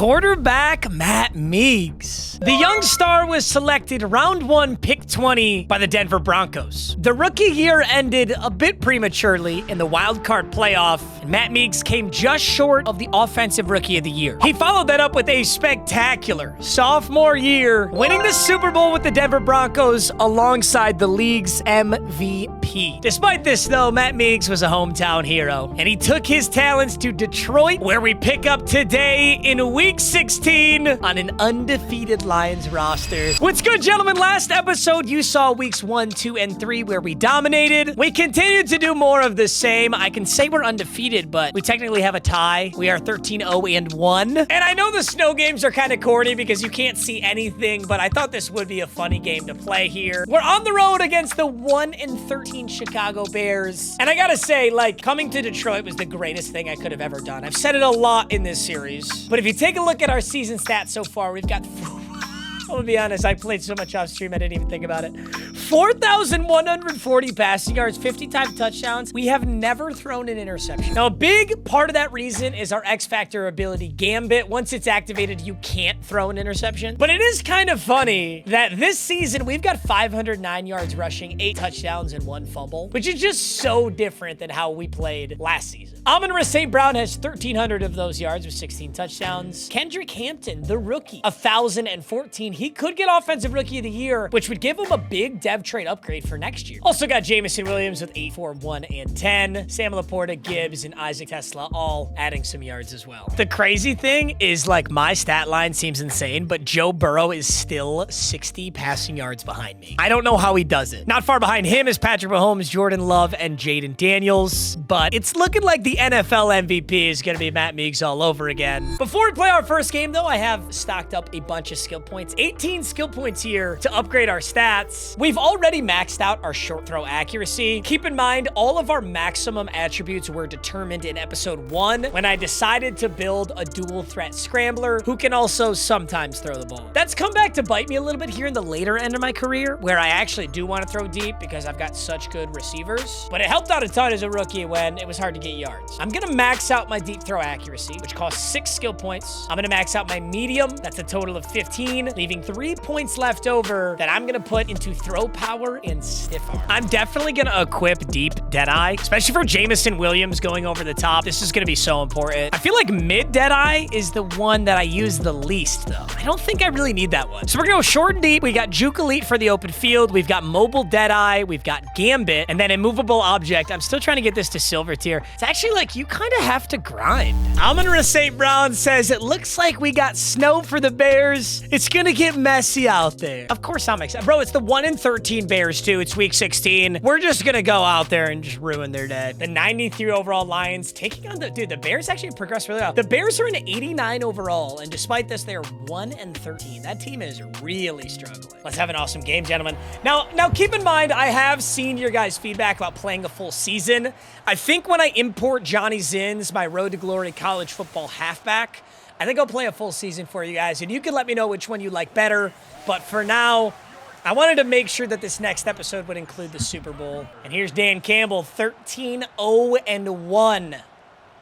quarterback Matt Meags. The young star was selected round 1, pick 20 by the Denver Broncos. The rookie year ended a bit prematurely in the wild card playoff, and Matt Meags came just short of the offensive rookie of the year. He followed that up with a spectacular sophomore year, winning the Super Bowl with the Denver Broncos alongside the league's MVP. Despite this though, Matt Meags was a hometown hero, and he took his talents to Detroit, where we pick up today in week 16 on an undefeated Lions roster. What's good, gentlemen? Last episode, you saw weeks 1, 2, and 3 where we dominated. We continued to do more of the same. I can say we're undefeated, but we technically have a tie. We are 13-0-1. And I know the snow games are kind of corny because you can't see anything, but I thought this would be a funny game to play here. We're on the road against the 1-13 Chicago Bears. And I gotta say, like, coming to Detroit was the greatest thing I could have ever done. I've said it a lot in this series, but if you take a look at our season stats so far, we've got I'm gonna be honest, I played so much off stream, I didn't even think about it. 4,140 passing yards, 55 touchdowns. We have never thrown an interception. Now, a big part of that reason is our X Factor ability, Gambit. Once it's activated, you can't throw an interception. But it is kind of funny that this season, we've got 509 yards rushing, 8 touchdowns, and 1 fumble, which is just so different than how we played last season. Amon-Ra St. Brown has 1,300 of those yards with 16 touchdowns. Kendrick Hampton, the rookie, 1,014. He could get Offensive Rookie of the Year, which would give him a big dev trade upgrade for next year. Also got Jameson Williams with 8, 4, 1, and 10. Sam Laporta, Gibbs, and Isaac Tesla all adding some yards as well. The crazy thing is, like, my stat line seems insane, but Joe Burrow is still 60 passing yards behind me. I don't know how he does it. Not far behind him is Patrick Mahomes, Jordan Love, and Jaden Daniels, but it's looking like the NFL MVP is going to be Matt Meags all over again. Before we play our first game, though, I have stocked up a bunch of skill points. 18 skill points here to upgrade our stats. We've already maxed out our short throw accuracy. Keep in mind, all of our maximum attributes were determined in episode 1 when I decided to build a dual threat scrambler who can also sometimes throw the ball. That's come back to bite me a little bit here in the later end of my career, where I actually do want to throw deep because I've got such good receivers. But it helped out a ton as a rookie when it was hard to get yards. I'm going to max out my deep throw accuracy, which costs 6 skill points. I'm going to max out my medium. That's a total of 15, leaving 3 points left over that I'm going to put into throw power and stiff arm. I'm definitely going to equip deep Deadeye, especially for Jameson Williams going over the top. This is going to be so important. I feel like mid Deadeye is the one that I use the least, though. I don't think I really need that one. So we're going to go short and deep. We got Juke Elite for the open field. We've got mobile Deadeye. We've got Gambit, and then immovable object. I'm still trying to get this to silver tier. It's actually like you kind of have to grind. Amon-Ra St. Brown says, it looks like we got snow for the Bears. It's going to get messy out there. Of course I'm excited. Bro, it's the 1-13 Bears too. It's week 16. We're just going to go out there and just ruin their day. The 93 overall Lions taking on the Bears actually progressed really well. The Bears are an 89 overall, and despite this, they're 1-13. That team is really struggling. Let's have an awesome game, gentlemen. Now keep in mind, I have seen your guys' feedback about playing a full season. I think when I import Johnny Zins, my Road to Glory college football halfback, I think I'll play a full season for you guys, and you can let me know which one you like better. But for now, I wanted to make sure that this next episode would include the Super Bowl. And here's Dan Campbell, 13-0-1.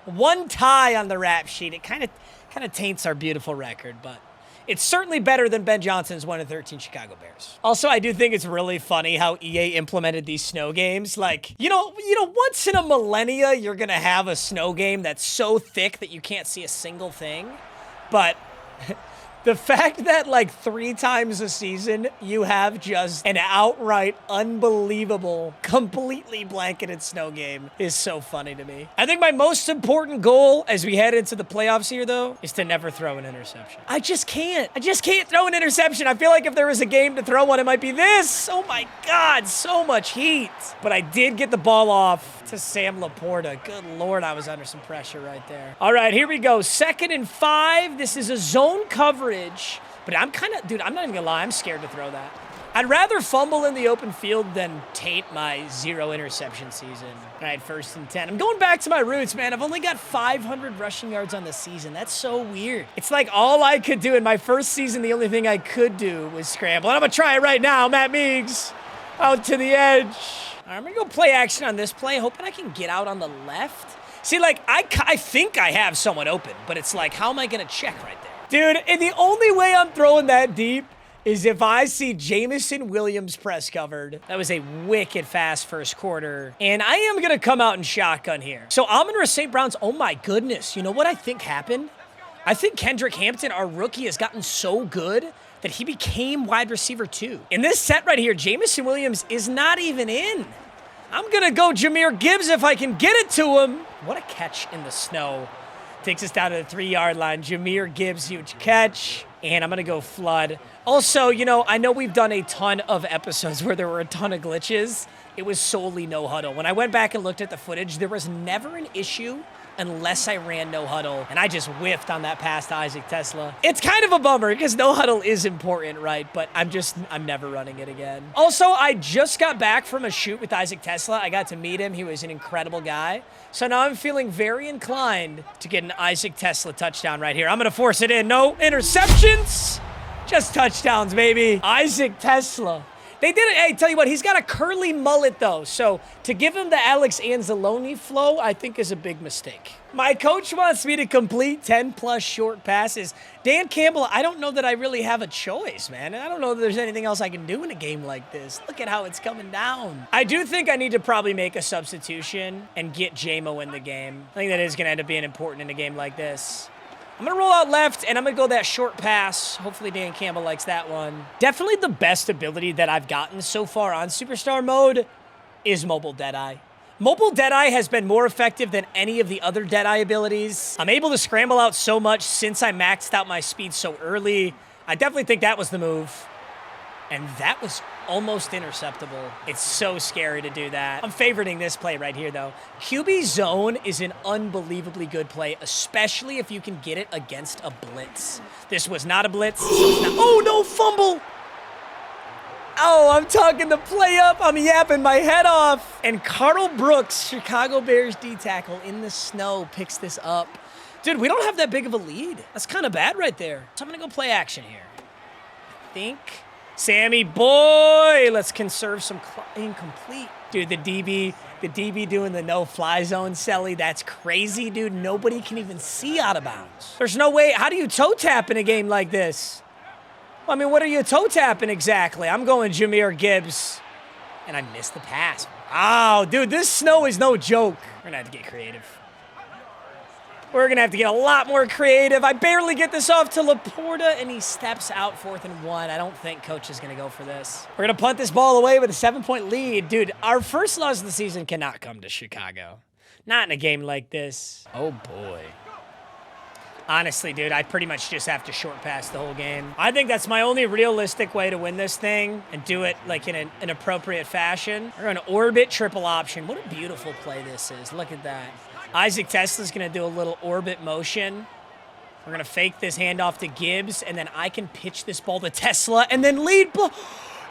One tie on the rap sheet. It kind of taints our beautiful record, but it's certainly better than Ben Johnson's 1-13 Chicago Bears. Also, I do think it's really funny how EA implemented these snow games. Like, you know, once in a millennia, you're going to have a snow game that's so thick that you can't see a single thing. But the fact that, like, 3 times a season, you have just an outright unbelievable, completely blanketed snow game is so funny to me. I think my most important goal as we head into the playoffs here, though, is to never throw an interception. I just can't throw an interception. I feel like if there was a game to throw one, it might be this. Oh my God, so much heat. But I did get the ball off to Sam Laporta. Good Lord, I was under some pressure right there. All right, here we go. 2nd and 5. This is a zone coverage, but I'm not even gonna lie, I'm scared to throw that. I'd rather fumble in the open field than taint my 0 interception season. All right, 1st and 10. I'm going back to my roots, man. I've only got 500 rushing yards on the season. That's so weird. It's like all I could do in my first season, the only thing I could do was scramble. And I'm gonna try it right now. Matt Meags out to the edge. All right, I'm gonna go play action on this play, hoping I can get out on the left. See, like, I think I have someone open, but it's like, how am I gonna check right there? Dude, and the only way I'm throwing that deep is if I see Jamison Williams press covered. That was a wicked fast first quarter. And I am going to come out in shotgun here. So Amon-Ra St. Brown's, oh my goodness. You know what I think happened? I think Kendrick Hampton, our rookie, has gotten so good that he became wide receiver 2. In this set right here, Jamison Williams is not even in. I'm going to go Jahmyr Gibbs if I can get it to him. What a catch in the snow. Takes us down to the 3-yard line. Jahmyr Gibbs, huge catch. And I'm going to go flood. Also, you know, I know we've done a ton of episodes where there were a ton of glitches. It was solely no huddle. When I went back and looked at the footage, there was never an issue unless I ran no huddle. And I just whiffed on that pass to Isaac Tesla. It's kind of a bummer because no huddle is important, right? But I'm never running it again. Also, I just got back from a shoot with Isaac Tesla. I got to meet him. He was an incredible guy. So now I'm feeling very inclined to get an Isaac Tesla touchdown right here. I'm going to force it in. No interceptions. Just touchdowns, baby. Isaac Tesla. They did it. Hey, tell you what, he's got a curly mullet, though. So to give him the Alex Anzalone flow, I think is a big mistake. My coach wants me to complete 10-plus short passes. Dan Campbell, I don't know that I really have a choice, man. I don't know that there's anything else I can do in a game like this. Look at how it's coming down. I do think I need to probably make a substitution and get JMO in the game. I think that is going to end up being important in a game like this. I'm going to roll out left, and I'm going to go that short pass. Hopefully Dan Campbell likes that one. Definitely the best ability that I've gotten so far on Superstar Mode is Mobile Deadeye. Mobile Deadeye has been more effective than any of the other Deadeye abilities. I'm able to scramble out so much since I maxed out my speed so early. I definitely think that was the move. And that was almost interceptable. It's so scary to do that. I'm favoriting this play right here, though. QB zone is an unbelievably good play, especially if you can get it against a blitz. This was not a blitz. Oh, no, fumble. Oh, I'm talking the play up. I'm yapping my head off. And Carl Brooks, Chicago Bears D-tackle in the snow, picks this up. Dude, we don't have that big of a lead. That's kind of bad right there. So I'm going to go play action here. I think... Sammy boy, let's conserve some incomplete. Dude, the DB doing the no-fly zone, Selly, that's crazy, dude. Nobody can even see out of bounds. There's no way. How do you toe tap in a game like this? I mean, what are you toe tapping exactly? I'm going Jahmyr Gibbs, and I missed the pass. Wow, dude, this snow is no joke. We're going to have to get creative. We're going to have to get a lot more creative. I barely get this off to Laporta, and he steps out 4th and 1. I don't think coach is going to go for this. We're going to punt this ball away with a 7-point lead. Dude, our first loss of the season cannot come to Chicago. Not in a game like this. Oh, boy. Honestly, dude, I pretty much just have to short pass the whole game. I think that's my only realistic way to win this thing and do it like in an appropriate fashion. We're going to orbit triple option. What a beautiful play this is. Look at that. Isaac Tesla's going to do a little orbit motion. We're going to fake this handoff to Gibbs, and then I can pitch this ball to Tesla, and then lead block.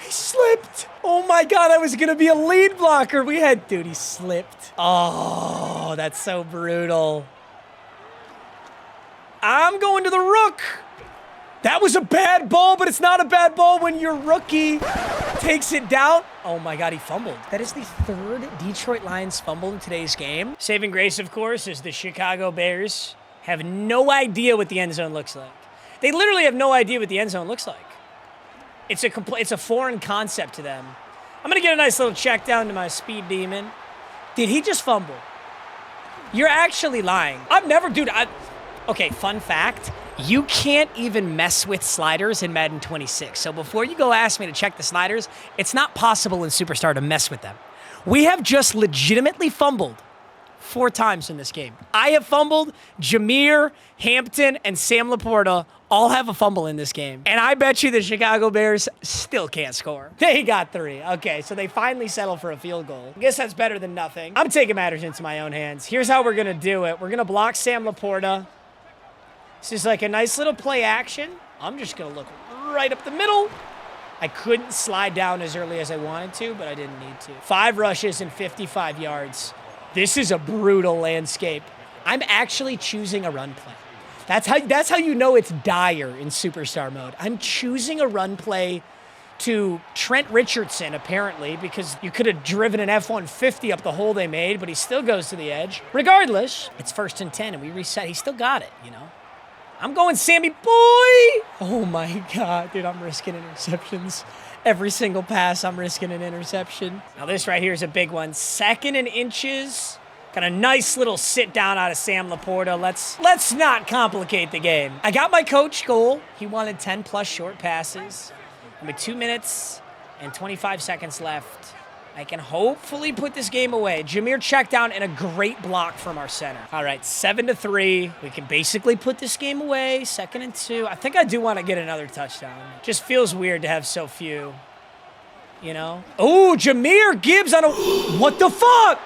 He slipped. Oh, my God, I was going to be a lead blocker. Dude, he slipped. Oh, that's so brutal. I'm going to the rook. That was a bad ball, but it's not a bad ball when your rookie takes it down. Oh my God, he fumbled. That is the 3rd Detroit Lions fumble in today's game. Saving grace, of course, is the Chicago Bears have no idea what the end zone looks like. They literally have no idea what the end zone looks like. It's a foreign concept to them. I'm going to get a nice little check down to my speed demon. Did he just fumble? You're actually lying. Okay, fun fact. You can't even mess with sliders in Madden 26. So before you go ask me to check the sliders, it's not possible in Superstar to mess with them. We have just legitimately fumbled 4 times in this game. I have fumbled, Jahmyr, Hampton, and Sam Laporta all have a fumble in this game. And I bet you the Chicago Bears still can't score. They got 3. Okay, so they finally settle for a field goal. I guess that's better than nothing. I'm taking matters into my own hands. Here's how we're going to do it. We're going to block Sam Laporta. This is like a nice little play action. I'm just going to look right up the middle. I couldn't slide down as early as I wanted to, but I didn't need to. 5 rushes and 55 yards. This is a brutal landscape. I'm actually choosing a run play. That's how you know it's dire in Superstar Mode. I'm choosing a run play to Trent Richardson, apparently, because you could have driven an F-150 up the hole they made, but he still goes to the edge. Regardless, it's 1st and 10, and we reset. He still got it, you know? I'm going Sammy boy. Oh my God, dude, I'm risking interceptions. Every single pass, I'm risking an interception. Now this right here is a big one. 2nd and inches. Got a nice little sit down out of Sam Laporta. Let's not complicate the game. I got my coach goal. He wanted 10 plus short passes. And with 2 minutes and 25 seconds left, I can hopefully put this game away. Jameer checked down and a great block from our center. All right, 7-3. We can basically put this game away. 2nd and 2. I think I do want to get another touchdown. Just feels weird to have so few, you know? Oh, Jameer Gibbs on a... What the fuck?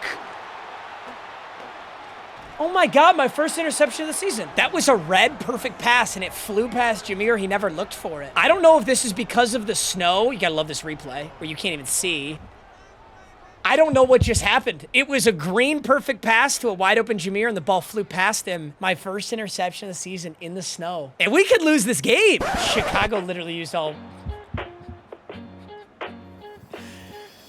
Oh my God, my first interception of the season. That was a red perfect pass and it flew past Jameer. He never looked for it. I don't know if this is because of the snow. You gotta love this replay where you can't even see. I don't know what just happened. It was a green perfect pass to a wide open Jameer and the ball flew past him. My first interception of the season in the snow. And we could lose this game. Chicago literally used all...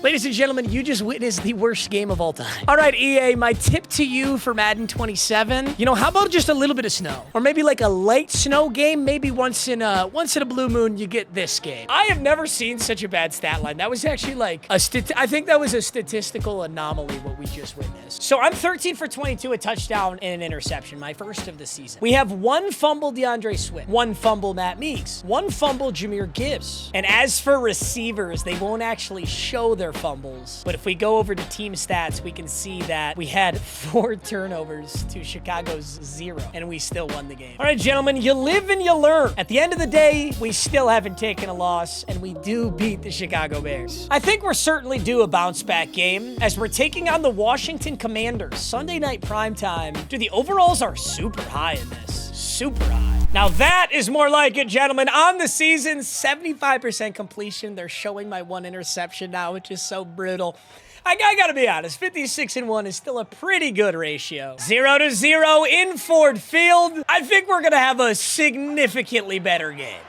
Ladies and gentlemen, you just witnessed the worst game of all time. All right, EA, my tip to you for Madden 27, you know, how about just a little bit of snow? Or maybe like a light snow game, maybe once in a blue moon, you get this game. I have never seen such a bad stat line. That was actually like I think that was a statistical anomaly, what we just witnessed. So I'm 13 for 22, a touchdown and an interception, my first of the season. We have 1 fumble DeAndre Swift, 1 fumble Matt Meags, 1 fumble Jameer Gibbs. And as for receivers, they won't actually show their fumbles. But if we go over to team stats, we can see that we had 4 turnovers to Chicago's 0, and we still won the game. All right, gentlemen, you live and you learn. At the end of the day, we still haven't taken a loss, and we do beat the Chicago Bears. I think we're certainly due a bounce-back game, as we're taking on the Washington Commanders. Sunday night primetime. Dude, the overalls are super high in this. Super high. Now that is more like it, gentlemen. On the season, 75% completion. They're showing my 1 interception now, which is so brutal. I gotta be honest, 56-1 is still a pretty good ratio. 0-0 in Ford Field. I think we're gonna have a significantly better game.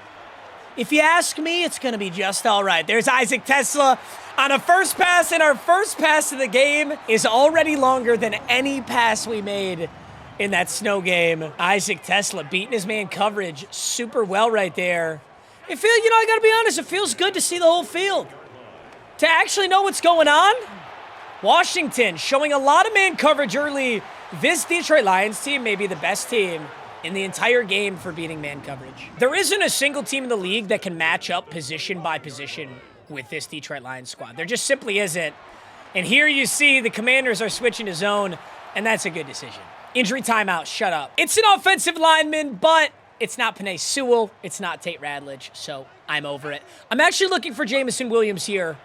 If you ask me, it's gonna be just all right. There's Isaac Tesla on a first pass, and our first pass of the game is already longer than any pass we made in that snow game. Isaac Tesla beating his man coverage super well right there. You know, I gotta be honest, it feels good to see the whole field. To actually know what's going on. Washington showing a lot of man coverage early. This Detroit Lions team may be the best team in the entire game for beating man coverage. There isn't a single team in the league that can match up position by position with this Detroit Lions squad. There just simply isn't. And here you see the Commanders are switching to zone, and that's a good decision. Injury timeout, shut up. It's an offensive lineman, but it's not Penei Sewell. It's not Tate Radledge, so I'm over it. I'm actually looking for Jameson Williams here.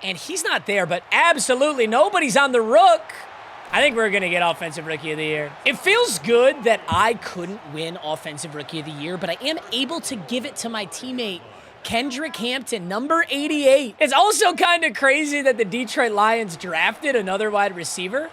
And he's not there, but absolutely nobody's on the rook. I think we're going to get Offensive Rookie of the Year. It feels good that I couldn't win Offensive Rookie of the Year, but I am able to give it to my teammate, Kendrick Hampton, number 88. It's also kind of crazy that the Detroit Lions drafted another wide receiver.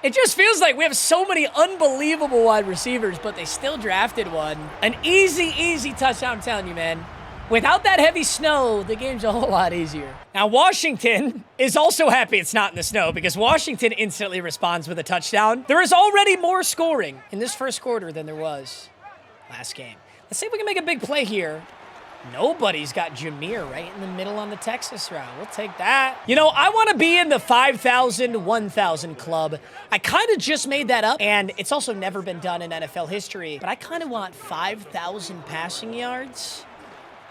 It just feels like we have so many unbelievable wide receivers, but they still drafted one. An easy touchdown, I'm telling you, man. Without that heavy snow, the game's a whole lot easier. Now, Washington is also happy it's not in the snow because Washington instantly responds with a touchdown. There is already more scoring in this first quarter than there was last game. Let's see if we can make a big play here. Nobody's got Jameer right in the middle on the Texas route. We'll take that. You know, I want to be in the 5,000, 1,000 club. I kind of just made that up, and it's also never been done in NFL history, but I kind of want 5,000 passing yards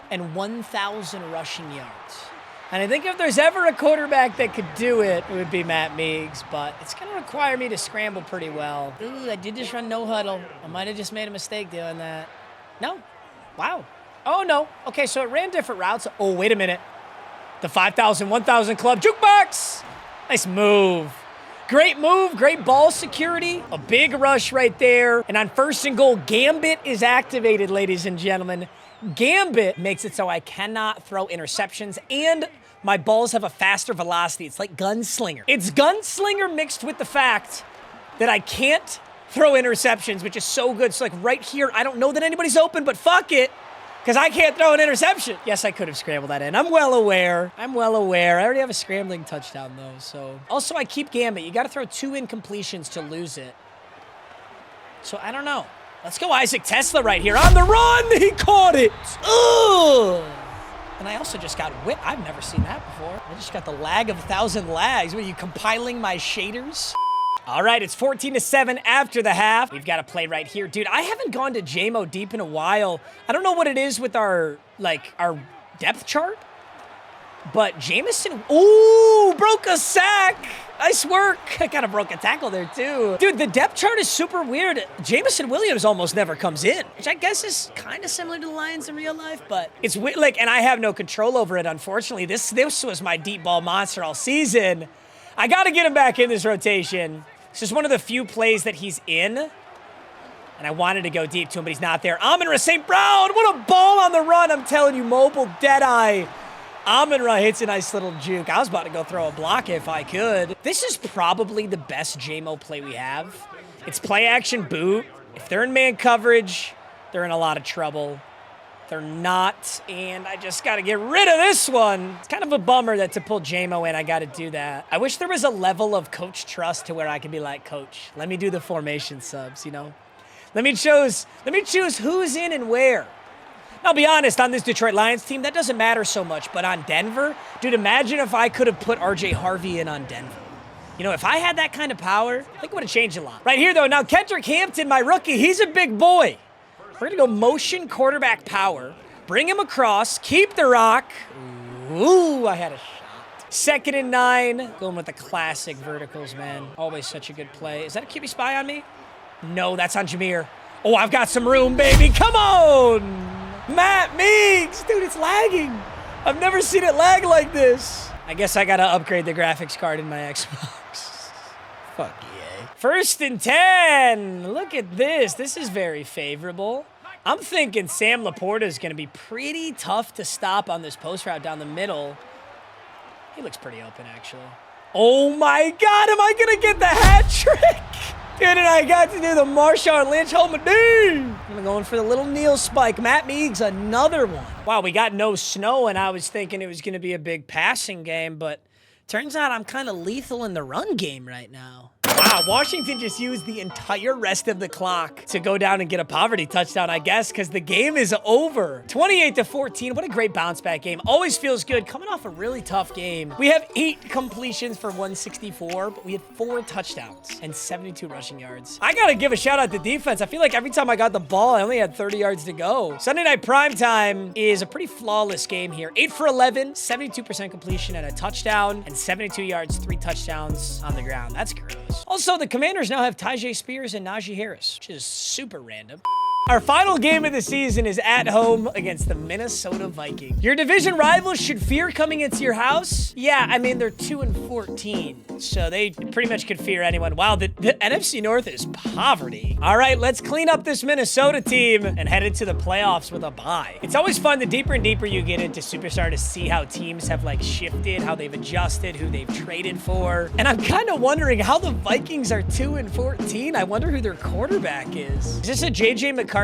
and 1,000 rushing yards. And I think if there's ever a quarterback that could do it, it would be Matt Meags, but it's going to require me to scramble pretty well. Ooh, I did just run no huddle. I might have just made a mistake doing that. No. Wow. Oh, no. Okay, so it ran different routes. Oh, wait a minute. The 5,000, 1,000 club jukebox. Nice move. Great move, great ball security. A big rush right there. And on 1st and goal, Gambit is activated, ladies and gentlemen. Gambit makes it so I cannot throw interceptions, and my balls have a faster velocity. It's like Gunslinger. It's Gunslinger mixed with the fact that I can't throw interceptions, which is so good. So like right here, I don't know that anybody's open, but fuck it. Because I can't throw an interception. Yes, I could have scrambled that in. I'm well aware. I already have a scrambling touchdown, though, so. Also, I keep Gambit. You got to throw 2 incompletions to lose it. So, I don't know. Let's go Isaac Tesla right here. On the run, he caught it. Ugh. And I also just got whipped. I've never seen that before. I just got the lag of 1,000 lags. What, are you compiling my shaders? All right, it's 14-7 after the half. We've got to play right here. Dude, I haven't gone to JMO deep in a while. I don't know what it is with our depth chart, but Jameson, ooh, broke a sack. Nice work. I kind of broke a tackle there too. Dude, the depth chart is super weird. Jameson Williams almost never comes in, which I guess is kind of similar to the Lions in real life, but it's like, and I have no control over it, unfortunately. This was my deep ball monster all season. I got to get him back in this rotation. This is one of the few plays that he's in, and I wanted to go deep to him, but he's not there. Amon-Ra St. Brown, what a ball on the run. I'm telling you, mobile deadeye. Amon-Ra hits a nice little juke. I was about to go throw a block if I could. This is probably the best JMO play we have. It's play action boot. If they're in man coverage, they're in a lot of trouble. They're not, and I just got to get rid of this one. It's kind of a bummer that to pull JMO in, I got to do that. I wish there was a level of coach trust to where I could be like, Coach, let me do the formation subs, you know? Let me choose who's in and where. I'll be honest, on this Detroit Lions team, that doesn't matter so much, but on Denver, dude, imagine if I could have put RJ Harvey in on Denver. You know, if I had that kind of power, I think it would have changed a lot. Right here, though, now Kendrick Hampton, my rookie, he's a big boy. We're going to go motion quarterback power, bring him across, keep the rock. Ooh, I had a shot. 2nd and 9, going with the classic verticals, man. Always such a good play. Is that a QB spy on me? No, that's on Jameer. Oh, I've got some room, baby. Come on. Matt Meags. Dude, it's lagging. I've never seen it lag like this. I guess I got to upgrade the graphics card in my Xbox. Fuck yeah. 1st and 10. Look at this. This is very favorable. I'm thinking Sam Laporta is going to be pretty tough to stop on this post route down the middle. He looks pretty open, actually. Oh, my God. Am I going to get the hat trick? Dude, and I got to do the Marshawn Lynch Homadoo. I'm going for the little Neil spike. Matt Meags, another one. Wow, we got no snow, and I was thinking it was going to be a big passing game, but turns out I'm kind of lethal in the run game right now. Wow, Washington just used the entire rest of the clock to go down and get a poverty touchdown, I guess, because the game is over. 28-14, what a great bounce back game. Always feels good, coming off a really tough game. We have 8 completions for 164, but we had 4 touchdowns and 72 rushing yards. I gotta give a shout out to defense. I feel like every time I got the ball, I only had 30 yards to go. Sunday Night Primetime is a pretty flawless game here. 8 for 11, 72% completion and a touchdown, and 72 yards, 3 touchdowns on the ground. That's gross. Also, the Commanders now have Tyjae Spears and Najee Harris, which is super random. Our final game of the season is at home against the Minnesota Vikings. Your division rivals should fear coming into your house? Yeah, I mean, they're 2-14, so they pretty much could fear anyone. Wow, the NFC North is poverty. All right, let's clean up this Minnesota team and head into the playoffs with a bye. It's always fun the deeper and deeper you get into Superstar to see how teams have like shifted, how they've adjusted, who they've traded for. And I'm kind of wondering how the Vikings are 2-14. I wonder who their quarterback is. Is this a JJ McCarthy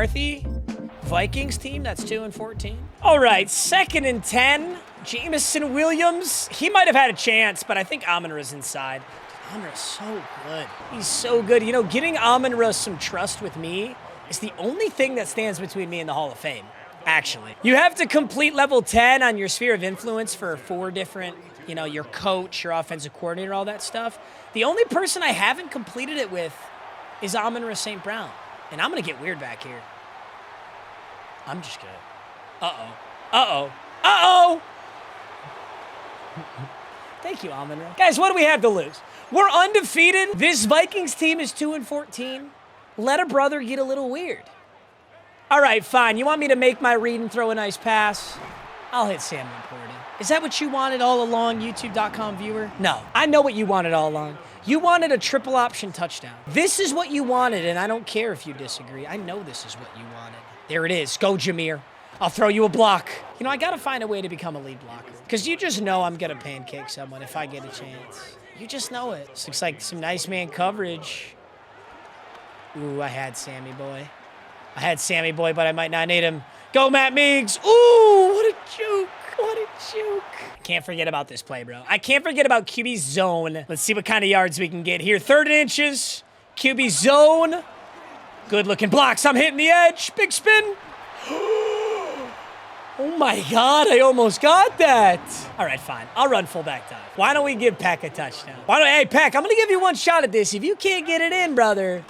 Vikings team that's 2-14? All right, 2nd and 10. Jameson Williams, he might have had a chance, but I think Amon-Ra's inside. Amon-Ra's so good. He's so good. You know, getting Amon-Ra some trust with me is the only thing that stands between me and the Hall of Fame, actually. You have to complete level 10 on your sphere of influence for 4 different, you know, your coach, your offensive coordinator, all that stuff. The only person I haven't completed it with is Amon-Ra St. Brown. And I'm going to get weird back here. I'm just going to. Uh-oh. Uh-oh. Uh-oh! Thank you, Amon-Ra. Guys, what do we have to lose? We're undefeated. This Vikings team is 2-14. Let a brother get a little weird. All right, fine. You want me to make my read and throw a nice pass? I'll hit Sam Laporta. Is that what you wanted all along, YouTube.com viewer? No. I know what you wanted all along. You wanted a triple option touchdown. This is what you wanted, and I don't care if you disagree. I know this is what you wanted. There it is. Go, Jameer. I'll throw you a block. You know, I got to find a way to become a lead blocker. Because you just know I'm going to pancake someone if I get a chance. You just know it. This looks like some nice man coverage. Ooh, I had Sammy boy. I had Sammy boy, but I might not need him. Go, Matt Meags. Ooh, what a juke. What a juke. Can't forget about this play, bro. I can't forget about QB zone. Let's see what kind of yards we can get here. 3rd and inches. QB zone. Good looking blocks. I'm hitting the edge. Big spin. Oh my God, I almost got that. All right, fine. I'll run fullback dive. Why don't we give Peck a touchdown? Hey, Peck, I'm going to give you one shot at this. If you can't get it in, brother,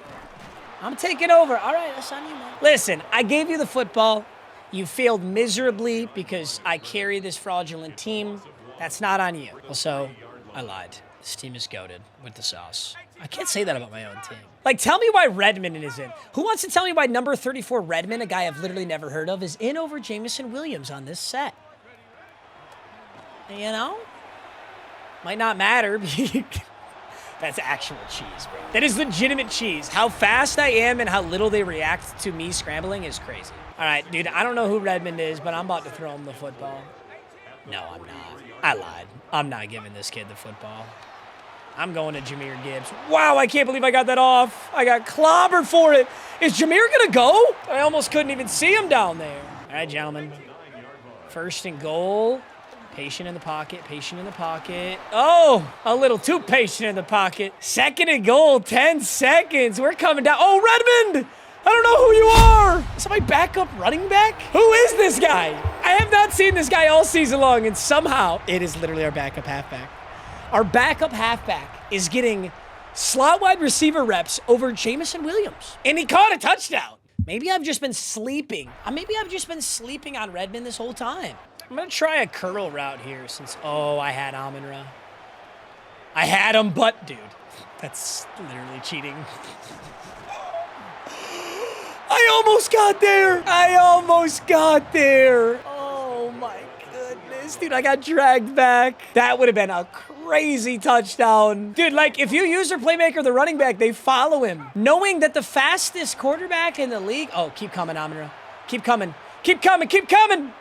I'm taking over. All right, that's on you, man. Listen, I gave you the football. You failed miserably because I carry this fraudulent team. That's not on you. Also, I lied. This team is goated with the sauce. I can't say that about my own team. Like, tell me why Redmond is in. Who wants to tell me why number 34 Redmond, a guy I've literally never heard of, is in over Jameson Williams on this set? You know? Might not matter. That's actual cheese, bro. That is legitimate cheese. How fast I am and how little they react to me scrambling is crazy. All right, dude, I don't know who Redmond is, but I'm about to throw him the football. No, I'm not. I lied. I'm not giving this kid the football. I'm going to Jahmyr Gibbs. Wow, I can't believe I got that off. I got clobbered for it. Is Jahmyr going to go? I almost couldn't even see him down there. All right, gentlemen. First and goal. Patient in the pocket, patient in the pocket. Oh, a little too patient in the pocket. Second and goal, 10 seconds. We're coming down. Oh, Redmond! I don't know who you are. Is that my backup running back? Who is this guy? I have not seen this guy all season long, and somehow it is literally our backup halfback. Our backup halfback is getting slot wide receiver reps over Jameson Williams. And he caught a touchdown. Maybe I've just been sleeping. Maybe I've just been sleeping on Redmond this whole time. I'm going to try a curl route here since, I had Amon-Ra. I had him, but, dude, that's literally cheating. I almost got there. I almost got there. Oh, my goodness. Dude, I got dragged back. That would have been a crazy touchdown. Dude, like, if you use their playmaker, the running back, they follow him. Knowing that the fastest quarterback in the league... Oh, keep coming, Amon-Ra. Keep coming. Keep coming. Keep coming.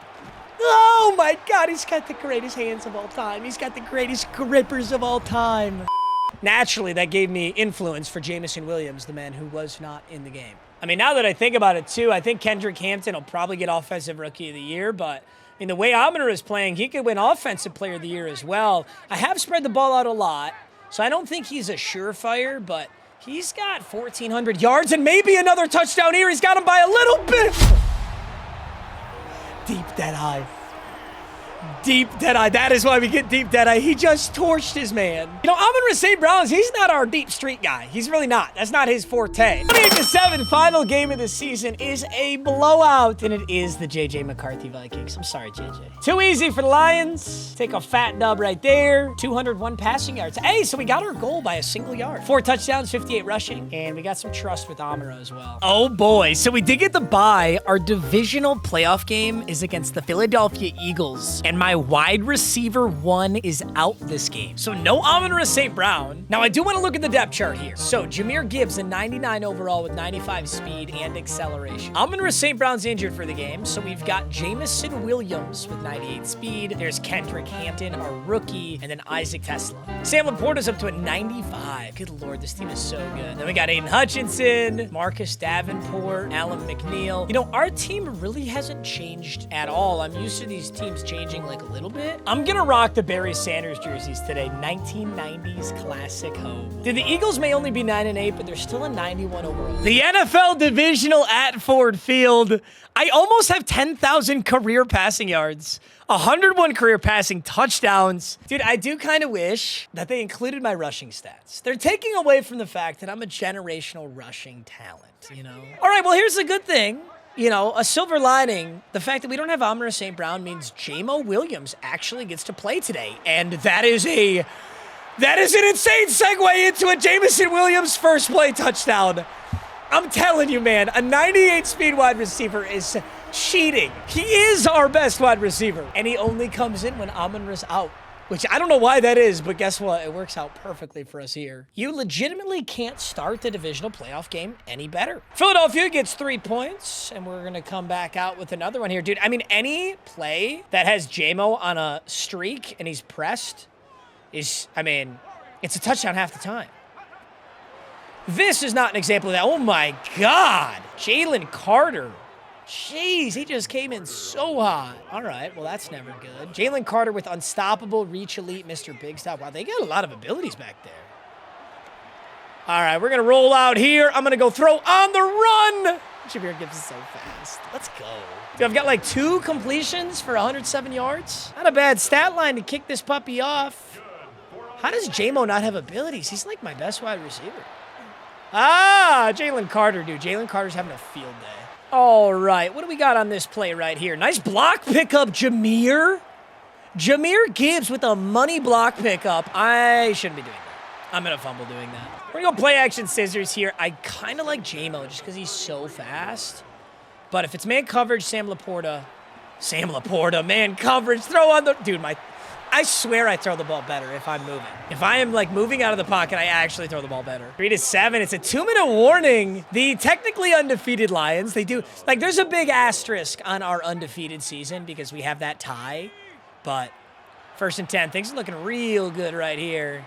Oh, my God. He's got the greatest hands of all time. He's got the greatest grippers of all time. Naturally, that gave me influence for Jameson Williams, the man who was not in the game. I mean, now that I think about it, too, I think Kendrick Hampton will probably get Offensive Rookie of the Year, but I mean, the way Amon-Ra is playing, he could win Offensive Player of the Year as well. I have spread the ball out a lot, so I don't think he's a surefire, but he's got 1,400 yards and maybe another touchdown here. He's got him by a little bit. Deep dead-eye. Deep dead-eye. That is why we get deep dead-eye. He just torched his man. You know, Amon-Ra St. Brown's, he's not our deep street guy. He's really not. That's not his forte. 28-7, final game of the season is a blowout, and it is the J.J. McCarthy Vikings. I'm sorry, J.J. Too easy for the Lions. Take a fat dub right there. 201 passing yards. Hey, so we got our goal by a single yard. 4 touchdowns, 58 rushing, and we got some trust with Amon-Ra as well. Oh, boy. So we did get the bye. Our divisional playoff game is against the Philadelphia Eagles, and my wide receiver 1 is out this game. So no Amon-Ra St. Brown. Now, I do want to look at the depth chart here. So Jahmyr Gibbs, a 99 overall with 95 speed and acceleration. Amon-Ra St. Brown's injured for the game, so we've got Jameson Williams with 98 speed. There's Kendrick Hampton, our rookie, and then Isaac Tesla. Sam Laporta's up to a 95. Good Lord, this team is so good. Then we got Aiden Hutchinson, Marcus Davenport, Alan McNeil. You know, our team really hasn't changed at all. I'm used to these teams changing like a little bit. I'm gonna rock the Barry Sanders jerseys today. 1990s classic home. Dude, the Eagles may only be 9-8, but they're still a 91 overall. The NFL divisional at Ford Field. I almost have 10,000 career passing yards. 101 career passing touchdowns. Dude, I do kind of wish that they included my rushing stats. They're taking away from the fact that I'm a generational rushing talent, you know? All right, well, here's the good thing. You know, a silver lining, the fact that we don't have Amon-Ra St. Brown means Jamo Williams actually gets to play today. And that is an insane segue into a Jameson Williams first play touchdown. I'm telling you, man, a 98 speed wide receiver is cheating. He is our best wide receiver. And he only comes in when Amon-Ra's out. Which I don't know why that is, but guess what? It works out perfectly for us here. You legitimately can't start the divisional playoff game any better. Philadelphia gets 3 points, and we're going to come back out with another one here. Dude, I mean, any play that has Jamo on a streak and he's pressed is, I mean, it's a touchdown half the time. This is not an example of that. Oh, my God. Jalen Carter. Jeez, he just came in so hot. All right, well, that's never good. Jalen Carter with unstoppable, reach elite, Mr. Big Stop. Wow, they got a lot of abilities back there. All right, we're going to roll out here. I'm going to go throw on the run. Jameer Gibbs is so fast. Let's go. Dude, I've got like 2 completions for 107 yards. Not a bad stat line to kick this puppy off. How does J-Mo not have abilities? He's like my best wide receiver. Ah, Jalen Carter, dude. Jalen Carter's having a field day. All right, what do we got on this play right here? Nice block pickup, Jameer. Jameer Gibbs with a money block pickup. I shouldn't be doing that. I'm going to fumble doing that. We're going to go play action scissors here. I kind of like J-Mo just because he's so fast. But if it's man coverage, Sam Laporta, man coverage, throw on the... Dude, I swear I throw the ball better if I'm moving. If I am, like, moving out of the pocket, I actually throw the ball better. 3-7. It's a 2-minute warning. The technically undefeated Lions, they do... Like, there's a big asterisk on our undefeated season because we have that tie. But 1st and 10. Things are looking real good right here.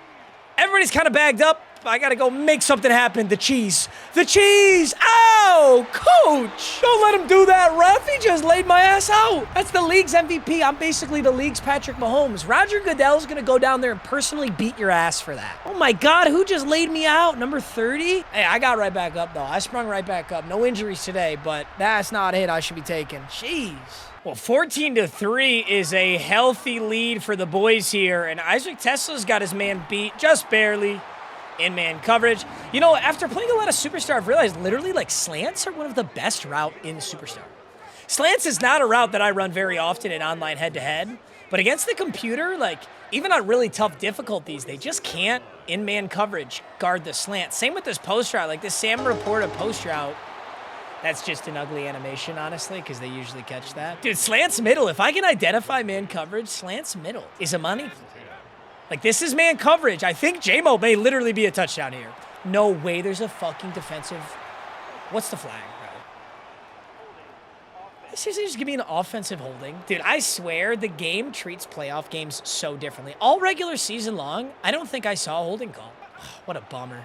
Everybody's kind of bagged up. I got to go make something happen. The cheese. The cheese. Ow, coach. Don't let him do that, ref. He just laid my ass out. That's the league's MVP. I'm basically the league's Patrick Mahomes. Roger Goodell's going to go down there and personally beat your ass for that. Oh, my God. Who just laid me out? Number 30? Hey, I got right back up, though. I sprung right back up. No injuries today, but that's not a hit I should be taking. Jeez. Well, 14-3 is a healthy lead for the boys here, and Isaac Tesla's got his man beat just barely in man coverage. You know, after playing a lot of Superstar, I've realized literally, like, slants are one of the best route in Superstar. Slants is not a route that I run very often in online head-to-head, but against the computer, like, even on really tough difficulties, they just can't, in man coverage, guard the slant. Same with this post route, like this Sam Laporta post route. That's just an ugly animation, honestly, because they usually catch that. Dude, slants middle. If I can identify man coverage, slants middle is a money play. Like, this is man coverage. I think J-Mo may literally be a touchdown here. No way there's a fucking defensive. What's the flag, bro? Seriously, just give me an offensive holding. Dude, I swear the game treats playoff games so differently. All regular season long, I don't think I saw a holding call. What a bummer.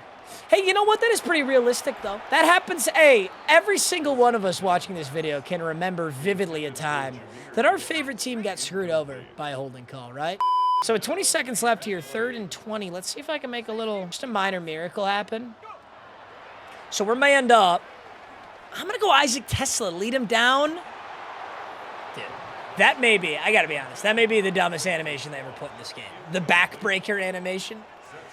Hey, you know what? That is pretty realistic, though. That happens. Hey, every single one of us watching this video can remember vividly a time that our favorite team got screwed over by a holding call, right? So with 20 seconds left here, 3rd and 20. Let's see if I can make just a minor miracle happen. So we're manned up. I'm going to go Isaac Tesla, lead him down. Dude, that may be, I got to be honest, that may be the dumbest animation they ever put in this game. The backbreaker animation.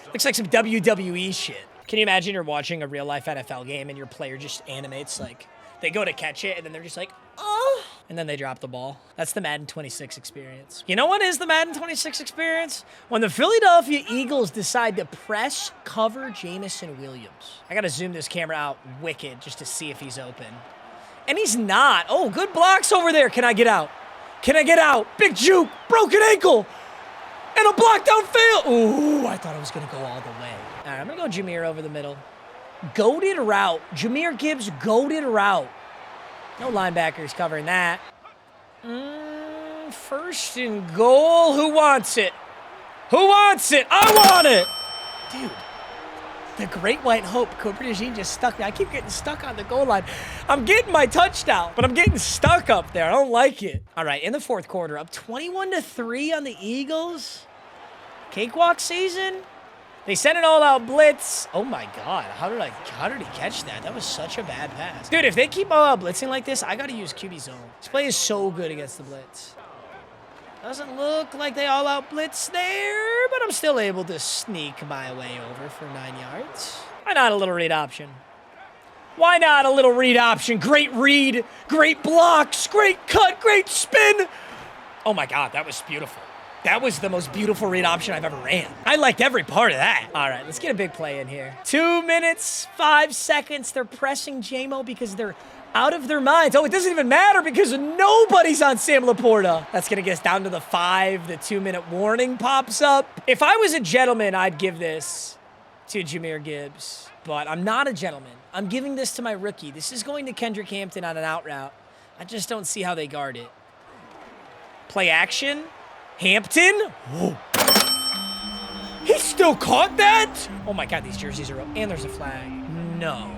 Looks like some WWE shit. Can you imagine you're watching a real-life NFL game and your player just animates, like, they go to catch it, and then they're just like, oh, and then they drop the ball. That's the Madden 26 experience. You know what is the Madden 26 experience? When the Philadelphia Eagles decide to press cover Jamison Williams. I got to zoom this camera out wicked just to see if he's open. And he's not. Oh, good blocks over there. Can I get out? Can I get out? Big juke, broken ankle, and a block downfield. Ooh, I thought I was going to go all the way. All right, I'm going to go Jameer over the middle. Goated route. Jameer Gibbs, goated route. No linebackers covering that. 1st and goal. Who wants it? Who wants it? I want it! Dude, the Great White Hope, Cooper DeJean just stuck me. I keep getting stuck on the goal line. I'm getting my touchdown, but I'm getting stuck up there. I don't like it. All right, in the 4th quarter, up 21-3 on the Eagles. Cakewalk season. They sent an all-out blitz. Oh, my God. How did he catch that? That was such a bad pass. Dude, if they keep all-out blitzing like this, I got to use QB zone. This play is so good against the blitz. Doesn't look like they all-out blitz there, but I'm still able to sneak my way over for 9 yards. Why not a little read option? Why not a little read option? Great read, great blocks, great cut, great spin. Oh, my God. That was beautiful. That was the most beautiful read option I've ever ran. I liked every part of that. All right, let's get a big play in here. 2 minutes, 5 seconds. They're pressing J-Mo because they're out of their minds. Oh, it doesn't even matter because nobody's on Sam Laporta. That's going to get us down to the 5. The 2-minute warning pops up. If I was a gentleman, I'd give this to Jameer Gibbs. But I'm not a gentleman. I'm giving this to my rookie. This is going to Kendrick Hampton on an out route. I just don't see how they guard it. Play action. Hampton? Whoa. He still caught that? Oh my God, these jerseys are up. And there's a flag. No.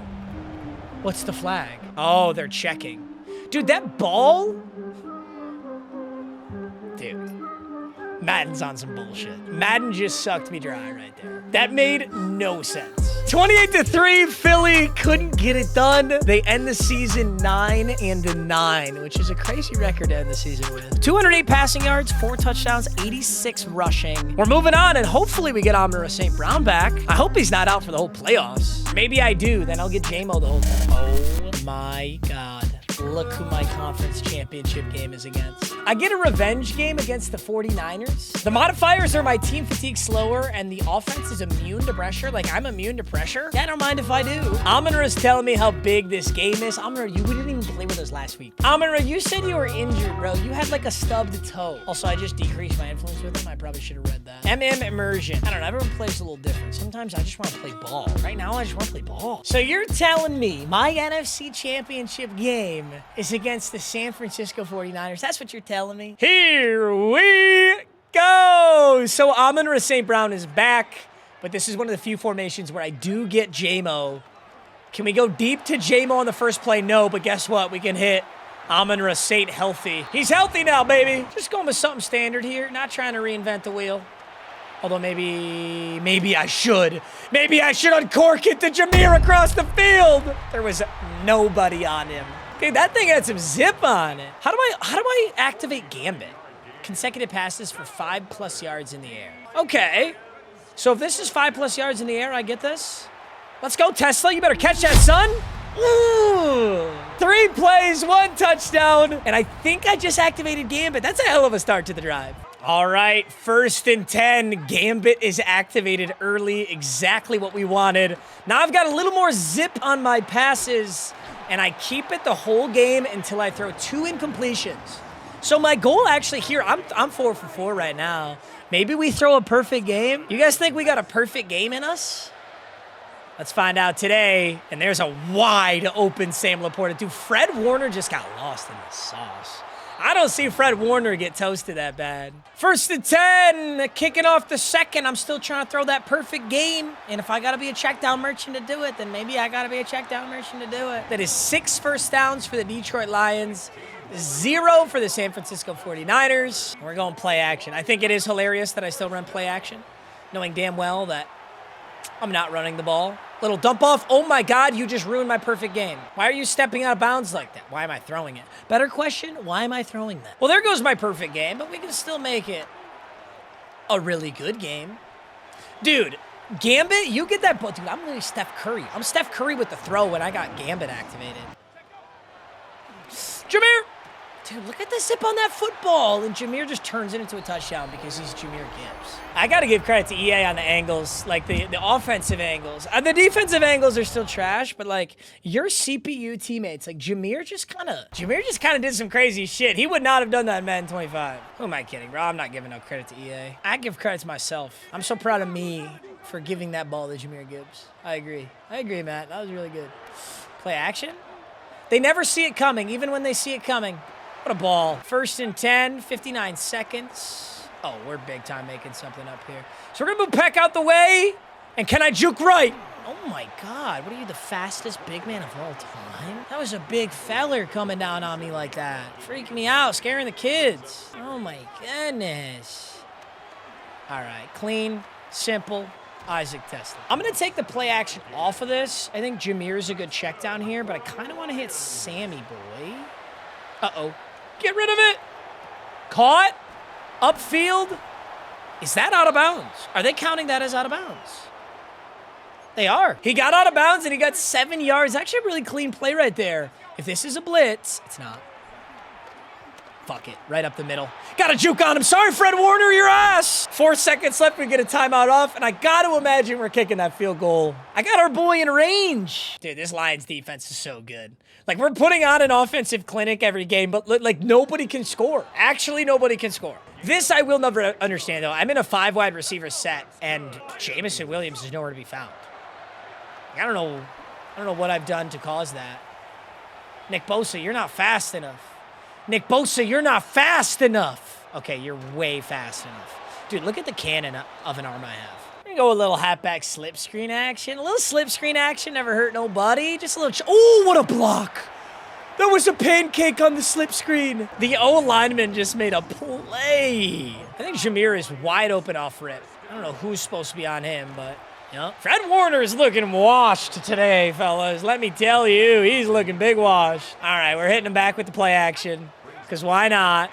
What's the flag? Oh, they're checking. Dude, that ball? Dude. Madden's on some bullshit. Madden just sucked me dry right there. That made no sense. 28-3, Philly couldn't get it done. They end the season 9-9, which is a crazy record to end the season with. 208 passing yards, 4 touchdowns, 86 rushing. We're moving on, and hopefully we get Amon-Ra St. Brown back. I hope he's not out for the whole playoffs. Maybe I do, then I'll get J-Mo the whole time. Oh my God. Look who my conference championship game is against. I get a revenge game against the 49ers. The modifiers are my team fatigue slower, and the offense is immune to pressure. Like, I'm immune to pressure. Yeah, I don't mind if I do. Amon-Ra is telling me how big this game is. Amon-Ra, we didn't even play with us last week. Amon-Ra, you said you were injured, bro. You had like a stubbed toe. Also, I just decreased my influence with him. I probably should have read that. MM Immersion. I don't know. Everyone plays a little different. Sometimes I just want to play ball. Right now, I just want to play ball. So you're telling me my NFC championship game is against the San Francisco 49ers. That's what you're telling me. Here we go. So Amon-Ra St. Brown is back, but this is one of the few formations where I do get J-Mo. Can we go deep to J-Mo on the first play? No, but guess what? We can hit Amon-Ra St. healthy. He's healthy now, baby. Just going with something standard here. Not trying to reinvent the wheel. Although maybe I should. Maybe I should uncork it to Jameer across the field. There was nobody on him. Dude, that thing had some zip on it. How do I activate Gambit? Consecutive passes for 5+ yards in the air. Okay. So if this is 5+ yards in the air, I get this. Let's go, Tesla. You better catch that, son. Ooh. 3 plays, 1 touchdown. And I think I just activated Gambit. That's a hell of a start to the drive. All right, 1st and 10. Gambit is activated early. Exactly what we wanted. Now I've got a little more zip on my passes, and I keep it the whole game until I throw 2 incompletions. So my goal actually here, I'm 4 for 4 right now. Maybe we throw a perfect game. You guys think we got a perfect game in us? Let's find out today. And there's a wide open Sam Laporta. Dude, Fred Warner just got lost in the sauce. I don't see Fred Warner get toasted that bad. 1st and 10, kicking off the second. I'm still trying to throw that perfect game. And if I got to be a check down merchant to do it, then maybe I got to be a check down merchant to do it. That is 6 first downs for the Detroit Lions, 0 for the San Francisco 49ers. We're going play action. I think it is hilarious that I still run play action, knowing damn well that I'm not running the ball. Little dump off. Oh my God, you just ruined my perfect game. Why are you stepping out of bounds like that? Why am I throwing it? Better question, why am I throwing that? Well, there goes my perfect game, but we can still make it a really good game. Dude, Gambit, you get that ball. Dude, I'm really Steph Curry. I'm Steph Curry with the throw when I got Gambit activated. Jameer! Dude, look at the zip on that football. And Jameer just turns it into a touchdown because he's Jameer Gibbs. I got to give credit to EA on the angles, like the offensive angles. The defensive angles are still trash, but like your CPU teammates, like Jameer just kind of did some crazy shit. He would not have done that in Madden 25. Who am I kidding, bro? I'm not giving no credit to EA. I give credit to myself. I'm so proud of me for giving that ball to Jameer Gibbs. I agree, Matt. That was really good. Play action? They never see it coming, even when they see it coming. What a ball. 1st and 10, 59 seconds. Oh, we're big time making something up here. So we're going to move Peck out the way. And can I juke right? Oh, my God. What are you, the fastest big man of all time? That was a big feller coming down on me like that. Freaking me out, scaring the kids. Oh, my goodness. All right, clean, simple. Isaac Tesla. I'm going to take the play action off of this. I think Jameer's a good check down here, but I kind of want to hit Sammy boy. Uh-oh. Get rid of it. Caught. Upfield. Is that out of bounds? Are they counting that as out of bounds? They are. He got out of bounds and he got 7 yards. Actually a really clean play right there. If this is a blitz, it's not. Fuck it. Right up the middle. Got a juke on him. Sorry, Fred Warner, your ass. 4 seconds left. We get a timeout off, and I got to imagine we're kicking that field goal. I got our boy in range. Dude, this Lions defense is so good. Like, we're putting on an offensive clinic every game, but, like, nobody can score. Actually, nobody can score. This I will never understand, though. I'm in a 5 wide receiver set, and Jamison Williams is nowhere to be found. I don't know what I've done to cause that. Nick Bosa, you're not fast enough. Nick Bosa, you're not fast enough. Okay, you're way fast enough. Dude, look at the cannon of an arm I have. I'm gonna go a little halfback slip screen action. A little slip screen action never hurt nobody. Just a little... Oh, what a block. That was a pancake on the slip screen. The O-lineman just made a play. I think Jameer is wide open off rip. I don't know who's supposed to be on him, but Yep. Fred Warner's looking washed today, fellas. Let me tell you, he's looking big washed. All right, we're hitting him back with the play action, because why not?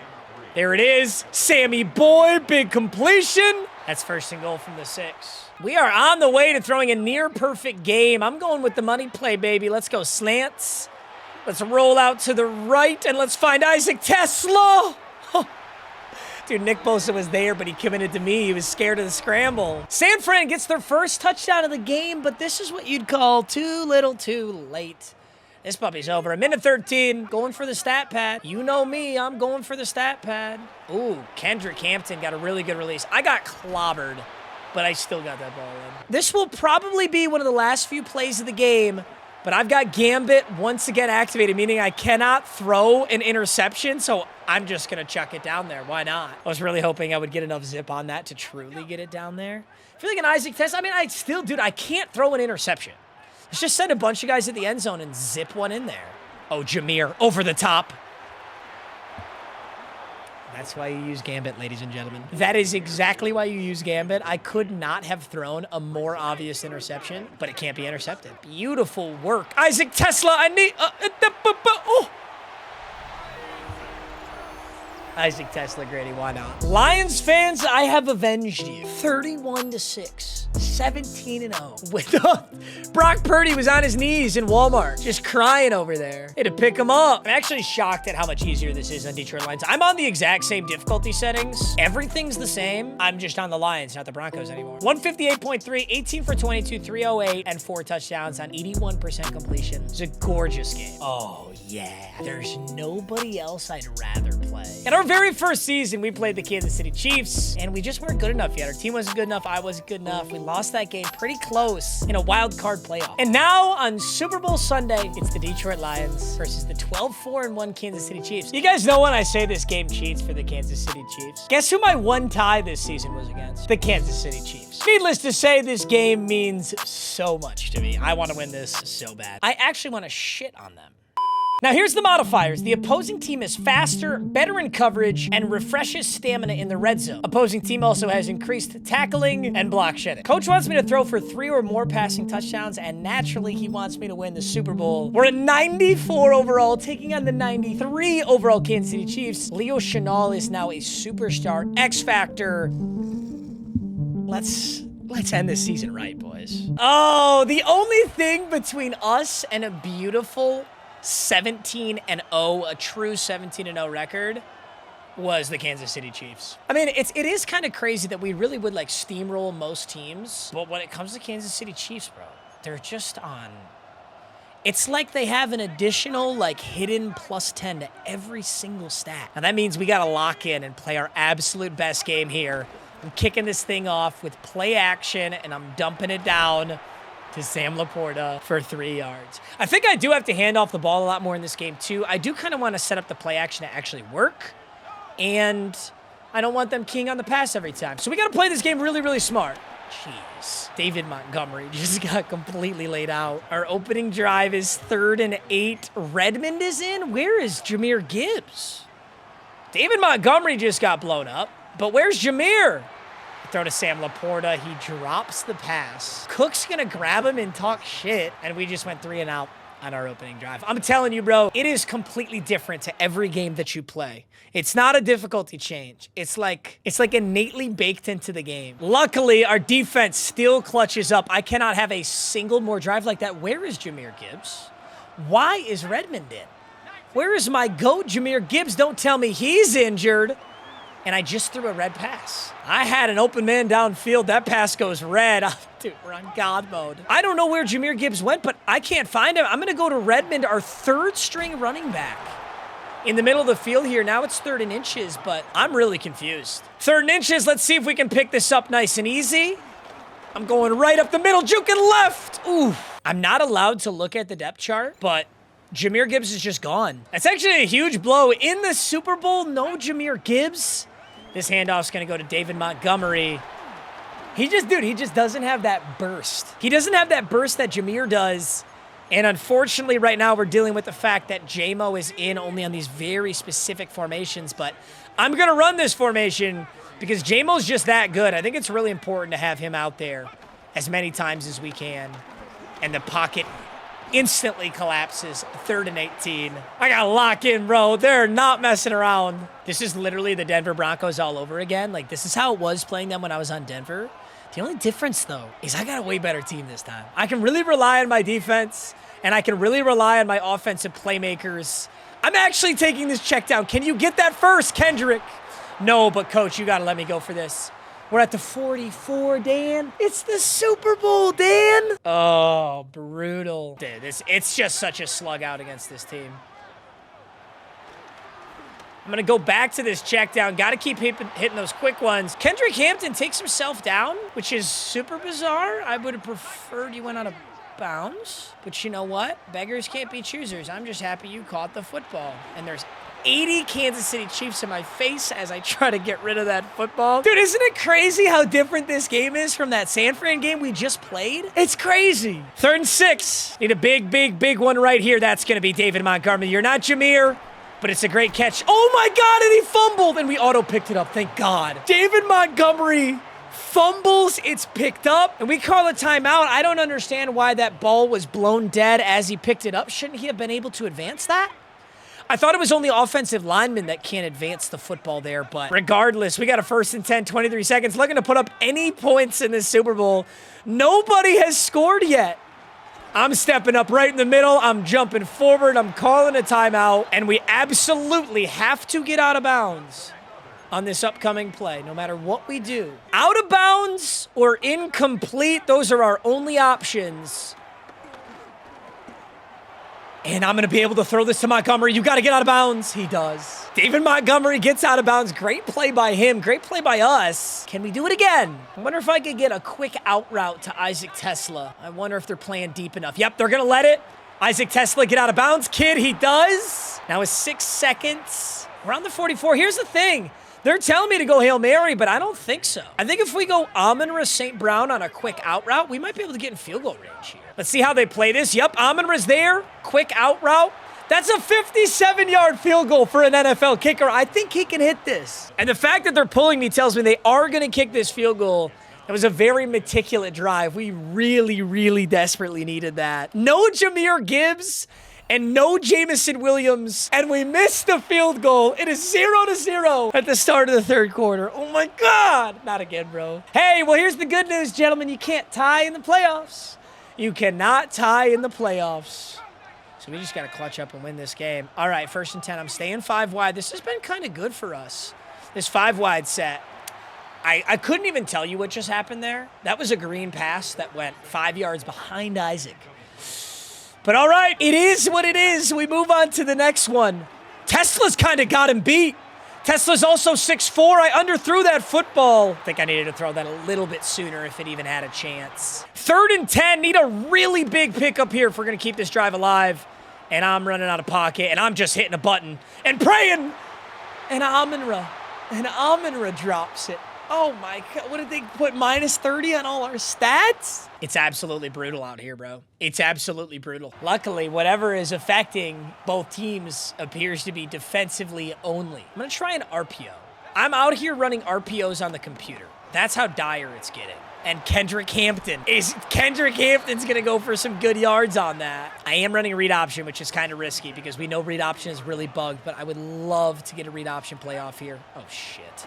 There it is. Sammy Boy, big completion. That's first and goal from the 6. We are on the way to throwing a near-perfect game. I'm going with the money play, baby. Let's go slants. Let's roll out to the right, and let's find Isaac Tesla. Dude, Nick Bosa was there, but he committed to me. He was scared of the scramble. San Fran gets their first touchdown of the game, but this is what you'd call too little too late. This puppy's over. A minute 13, going for the stat pad. You know me, I'm going for the stat pad. Ooh, Kendrick Hampton got a really good release. I got clobbered, but I still got that ball in. This will probably be one of the last few plays of the game, but I've got Gambit once again activated, meaning I cannot throw an interception, so I'm just going to chuck it down there. Why not? I was really hoping I would get enough zip on that to truly get it down there. I feel like an Isaac Tesla, dude, I can't throw an interception. Let's just send a bunch of guys at the end zone and zip one in there. Oh, Jameer, over the top. That's why you use Gambit, ladies and gentlemen. That is exactly why you use Gambit. I could not have thrown a more obvious interception, but it can't be intercepted. Beautiful work. Isaac Tesla, I need... oh. Isaac Tesla, Grady, why not? Lions fans, I have avenged you. 31-6. 17-0. With Brock Purdy was on his knees in Walmart, just crying over there. Had to pick him up. I'm actually shocked at how much easier this is on Detroit Lions. I'm on the exact same difficulty settings. Everything's the same. I'm just on the Lions, not the Broncos anymore. 158.3, 18 for 22, 308, and 4 touchdowns on 81% completion. It's a gorgeous game. Oh, yeah. There's nobody else I'd rather play. In our very first season, we played the Kansas City Chiefs, and we just weren't good enough yet. Our team wasn't good enough. I wasn't good enough. We lost that game pretty close in a wild card playoff. And now on Super Bowl Sunday, it's the Detroit Lions versus the 12-4-1 Kansas City Chiefs. You guys know when I say this game cheats for the Kansas City Chiefs. Guess who my one tie this season was against? The Kansas City Chiefs. Needless to say, this game means so much to me. I want to win this so bad. I actually want to shit on them. Now here's the modifiers. The opposing team is faster, better in coverage, and refreshes stamina in the red zone. Opposing team also has increased tackling and block shedding. Coach wants me to throw for 3 or more passing touchdowns, and naturally he wants me to win the Super Bowl. We're a 94 overall, taking on the 93 overall Kansas City Chiefs. Leo Chenal is now a superstar X Factor. Let's end this season right, boys. Oh, the only thing between us and a beautiful 17-0, a true 17-0 record, was the Kansas City Chiefs. I mean, it is kind of crazy that we really would like steamroll most teams, but when it comes to Kansas City Chiefs, bro, they're just on. It's like they have an additional like hidden +10 to every single stat. And that means we got to lock in and play our absolute best game here. I'm kicking this thing off with play action, and I'm dumping it down to Sam Laporta for 3 yards. I think I do have to hand off the ball a lot more in this game too. I do kind of want to set up the play action to actually work, and I don't want them keying on the pass every time. So we got to play this game really, really smart. Jeez. David Montgomery just got completely laid out. Our opening drive is 3rd and 8. Redmond is in. Where is Jahmyr Gibbs? David Montgomery just got blown up, but where's Jahmyr? Throw to Sam Laporta. He drops the pass. Cook's going to grab him and talk shit, and we just went 3 and out on our opening drive. I'm telling you, bro, it is completely different to every game that you play. It's not a difficulty change. It's like innately baked into the game. Luckily, our defense still clutches up. I cannot have a single more drive like that. Where is Jahmyr Gibbs? Why is Redmond in? Where is my GOAT, Jahmyr Gibbs? Don't tell me he's injured. And I just threw a red pass. I had an open man downfield. That pass goes red. Dude, we're on God mode. I don't know where Jahmyr Gibbs went, but I can't find him. I'm going to go to Redmond, our 3rd string running back. In the middle of the field here. Now it's 3rd and inches, but I'm really confused. 3rd and inches. Let's see if we can pick this up nice and easy. I'm going right up the middle, juking left. Ooh. I'm not allowed to look at the depth chart, but Jahmyr Gibbs is just gone. That's actually a huge blow. In the Super Bowl, no Jahmyr Gibbs. This handoff's going to go to David Montgomery. He just doesn't have that burst. He doesn't have that burst that Jahmyr does. And unfortunately, right now, we're dealing with the fact that J-Mo is in only on these very specific formations. But I'm going to run this formation because J-Mo's just that good. I think it's really important to have him out there as many times as we can. And the pocket instantly collapses. 3rd and 18. I gotta lock in, bro. They're not messing around. This is literally the Denver Broncos all over again. Like, this is how it was playing them when I was on Denver. The only difference, though, is I got a way better team this time. I can really rely on my defense, and I can really rely on my offensive playmakers. I'm actually taking this check down. Can you get that first, Kendrick? No, but coach, you gotta let me go for this. We're at the 44, Dan. It's the Super Bowl, Dan. Oh, brutal. Dude, it's just such a slug out against this team. I'm going to go back to this check down. Got to keep hitting those quick ones. Kendrick Hampton takes himself down, which is super bizarre. I would have preferred you went out of bounds. But you know what? Beggars can't be choosers. I'm just happy you caught the football. And there's 80 Kansas City Chiefs in my face as I try to get rid of that football. Dude, isn't it crazy how different this game is from that San Fran game we just played? It's crazy. 3rd and 6. Need a big, big, big one right here. That's going to be David Montgomery. You're not Jameer, but it's a great catch. Oh my God, and he fumbled, and we auto-picked it up. Thank God. David Montgomery fumbles, it's picked up, and we call a timeout. I don't understand why that ball was blown dead as he picked it up. Shouldn't he have been able to advance that? I thought it was only offensive linemen that can't advance the football there, but regardless, we got a 1st and 10, 23 seconds, looking to put up any points in this Super Bowl. Nobody has scored yet. I'm stepping up right in the middle. I'm jumping forward. I'm calling a timeout, and we absolutely have to get out of bounds on this upcoming play, no matter what we do. Out of bounds or incomplete, those are our only options. And I'm going to be able to throw this to Montgomery. You got to get out of bounds. He does. David Montgomery gets out of bounds. Great play by him. Great play by us. Can we do it again? I wonder if I could get a quick out route to Isaac Tesla. I wonder if they're playing deep enough. Yep, they're going to let it. Isaac Tesla get out of bounds. Kid, he does. Now it's 6 seconds. We're on the 44. Here's the thing. They're telling me to go Hail Mary, but I don't think so. I think if we go Amon-Ra St. Brown on a quick out route, we might be able to get in field goal range here. Let's see how they play this. Yep, Amon-Ra's there. Quick out route. That's a 57-yard field goal for an NFL kicker. I think he can hit this. And the fact that they're pulling me tells me they are going to kick this field goal. It was a very meticulous drive. We really, really desperately needed that. No Jahmyr Gibbs and no Jameson Williams, and we missed the field goal. It is 0-0 at the start of the 3rd quarter. Oh my God. Not again, bro. Hey, well, here's the good news, gentlemen. You can't tie in the playoffs. You cannot tie in the playoffs. So we just got to clutch up and win this game. All right, 1st and 10. I'm staying 5 wide. This has been kind of good for us, this 5 wide set. I couldn't even tell you what just happened there. That was a green pass that went 5 yards behind Isaac. But all right, it is what it is. We move on to the next one. Tesla's kind of got him beat. Tesla's also 6'4". I underthrew that football. I think I needed to throw that a little bit sooner if it even had a chance. 3rd and 10. Need a really big pickup here if we're going to keep this drive alive. And I'm running out of pocket, and I'm just hitting a button and praying. And Amon-Ra drops it. Oh my God, what did they put, -30 on all our stats? It's absolutely brutal out here, bro. It's absolutely brutal. Luckily, whatever is affecting both teams appears to be defensively only. I'm gonna try an RPO. I'm out here running RPOs on the computer. That's how dire it's getting. And Kendrick Hampton's gonna go for some good yards on that. I am running a read option, which is kind of risky because we know read option is really bugged, but I would love to get a read option play off here. Oh shit.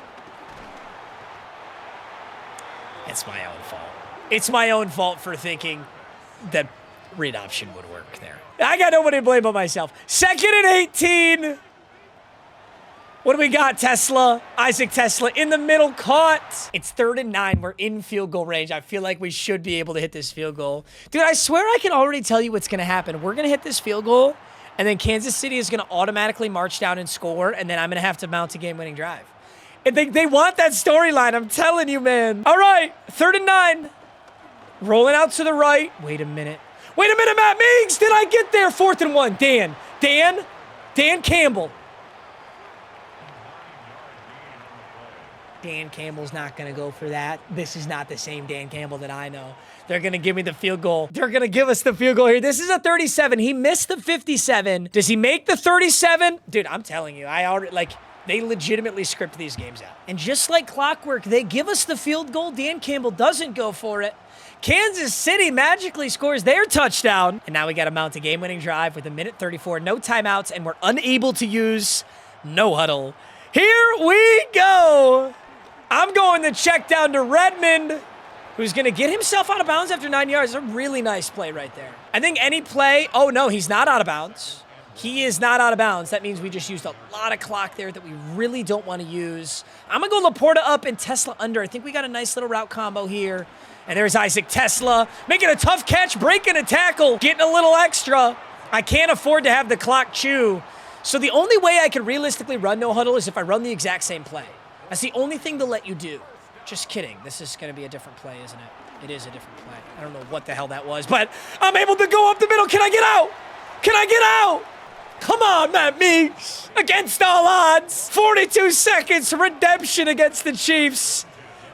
It's my own fault. It's my own fault for thinking that read option would work there. I got nobody to blame but myself. 2nd and 18. What do we got, Tesla? Isaac Tesla in the middle, caught. It's 3rd and 9. We're in field goal range. I feel like we should be able to hit this field goal. Dude, I swear I can already tell you what's going to happen. We're going to hit this field goal, and then Kansas City is going to automatically march down and score, and then I'm going to have to mount a game-winning drive. And they want that storyline, I'm telling you, man. All right, 3rd and 9. Rolling out to the right. Wait a minute, Matt Meags. Did I get there? 4th and 1. Dan Campbell. Dan Campbell's not going to go for that. This is not the same Dan Campbell that I know. They're going to give me the field goal. They're going to give us the field goal here. This is a 37. He missed the 57. Does he make the 37? Dude, I'm telling you, They legitimately script these games out. And just like clockwork, they give us the field goal. Dan Campbell doesn't go for it. Kansas City magically scores their touchdown. And now we got to mount a game-winning drive with 1:34, no timeouts, and we're unable to use no huddle. Here we go. I'm going to check down to Redmond, who's going to get himself out of bounds after 9 yards. A really nice play right there. I think any play... Oh, no, he's not out of bounds. He is not out of bounds. That means we just used a lot of clock there that we really don't want to use. I'm going to go Laporta up and Tesla under. I think we got a nice little route combo here. And there's Isaac Tesla making a tough catch, breaking a tackle, getting a little extra. I can't afford to have the clock chew. So the only way I can realistically run no huddle is if I run the exact same play. That's the only thing they'll let you do. Just kidding. This is going to be a different play, isn't it? It is a different play. I don't know what the hell that was, but I'm able to go up the middle. Can I get out? Can I get out? Come on, Matt Meags. Against all odds. 42 seconds. Redemption against the Chiefs.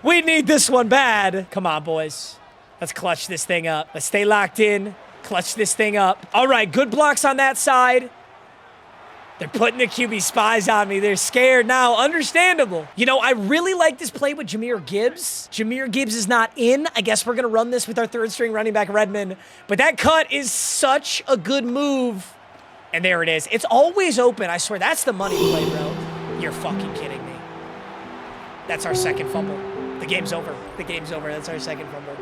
We need this one bad. Come on, boys. Let's clutch this thing up. Let's stay locked in. Clutch this thing up. All right, good blocks on that side. They're putting the QB spies on me. They're scared now. Understandable. You know, I really like this play with Jahmyr Gibbs. Jahmyr Gibbs is not in. I guess we're going to run this with our third-string running back, Redmond. But that cut is such a good move. And there it is. It's always open. I swear, that's the money play, bro. You're fucking kidding me. That's our second fumble. The game's over. The game's over. That's our second fumble.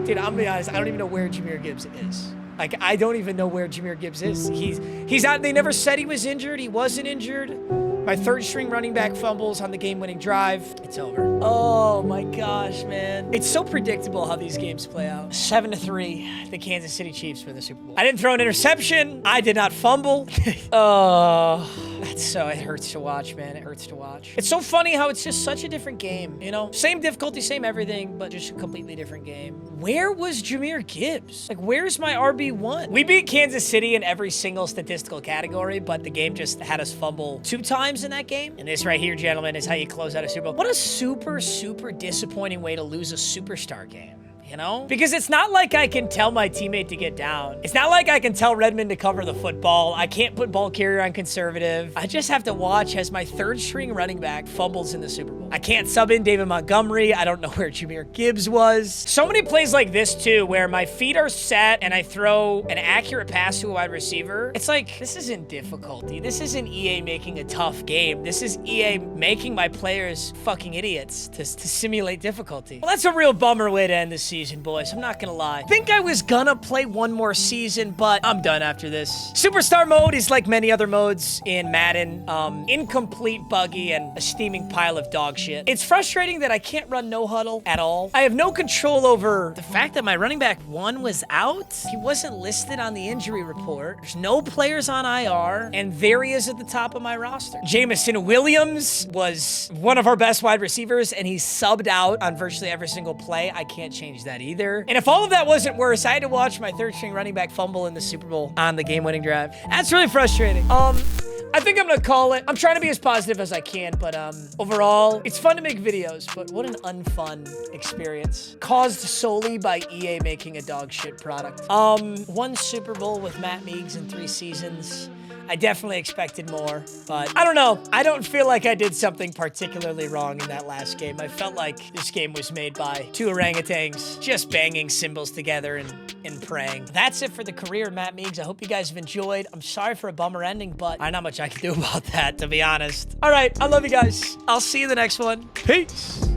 Dude, I'm gonna be honest. I don't even know where Jahmyr Gibbs is. Like, I don't even know where Jahmyr Gibbs is. He's out. They never said he was injured. He wasn't injured. My third-string running back fumbles on the game-winning drive. It's over. Oh, my gosh, man. It's so predictable how these games play out. 7-3, the Kansas City Chiefs win the Super Bowl. I didn't throw an interception. I did not fumble. Oh, it hurts to watch, man. It hurts to watch. It's so funny how it's just such a different game, you know? Same difficulty, same everything, but just a completely different game. Where was Jahmyr Gibbs? Like, where's my RB1? We beat Kansas City in every single statistical category, but the game just had us fumble 2 times in that game. And this right here, gentlemen, is how you close out a Super Bowl. What a super, super disappointing way to lose a superstar game. You know? Because it's not like I can tell my teammate to get down. It's not like I can tell Redmond to cover the football. I can't put ball carrier on conservative. I just have to watch as my third-string running back fumbles in the Super Bowl. I can't sub in David Montgomery. I don't know where Jahmyr Gibbs was. So many plays like this, too, where my feet are set and I throw an accurate pass to a wide receiver. It's like, this isn't difficulty. This isn't EA making a tough game. This is EA making my players fucking idiots to simulate difficulty. Well, that's a real bummer way to end the season, boys. I'm not gonna lie. I think I was gonna play one more season, but I'm done after this. Superstar mode is like many other modes in Madden. Incomplete, buggy, and a steaming pile of dog shit. It's frustrating that I can't run no huddle at all. I have no control over the fact that my running back 1 was out. He wasn't listed on the injury report. There's no players on IR, and there he is at the top of my roster. Jamison Williams was one of our best wide receivers, and he's subbed out on virtually every single play. I can't change that either. And if all of that wasn't worse, I had to watch my third-string running back fumble in the Super Bowl on the game-winning drive. That's really frustrating. I think I'm gonna call it. I'm trying to be as positive as I can, but overall, it's fun to make videos, but what an unfun experience. Caused solely by EA making a dog shit product. 1 Super Bowl with Matt Meags in 3 seasons. I definitely expected more, but I don't know. I don't feel like I did something particularly wrong in that last game. I felt like this game was made by 2 orangutans just banging cymbals together and praying. That's it for the career of Matt Meags. I hope you guys have enjoyed. I'm sorry for a bummer ending, but there's not much I can do about that, to be honest. All right, I love you guys. I'll see you in the next one. Peace.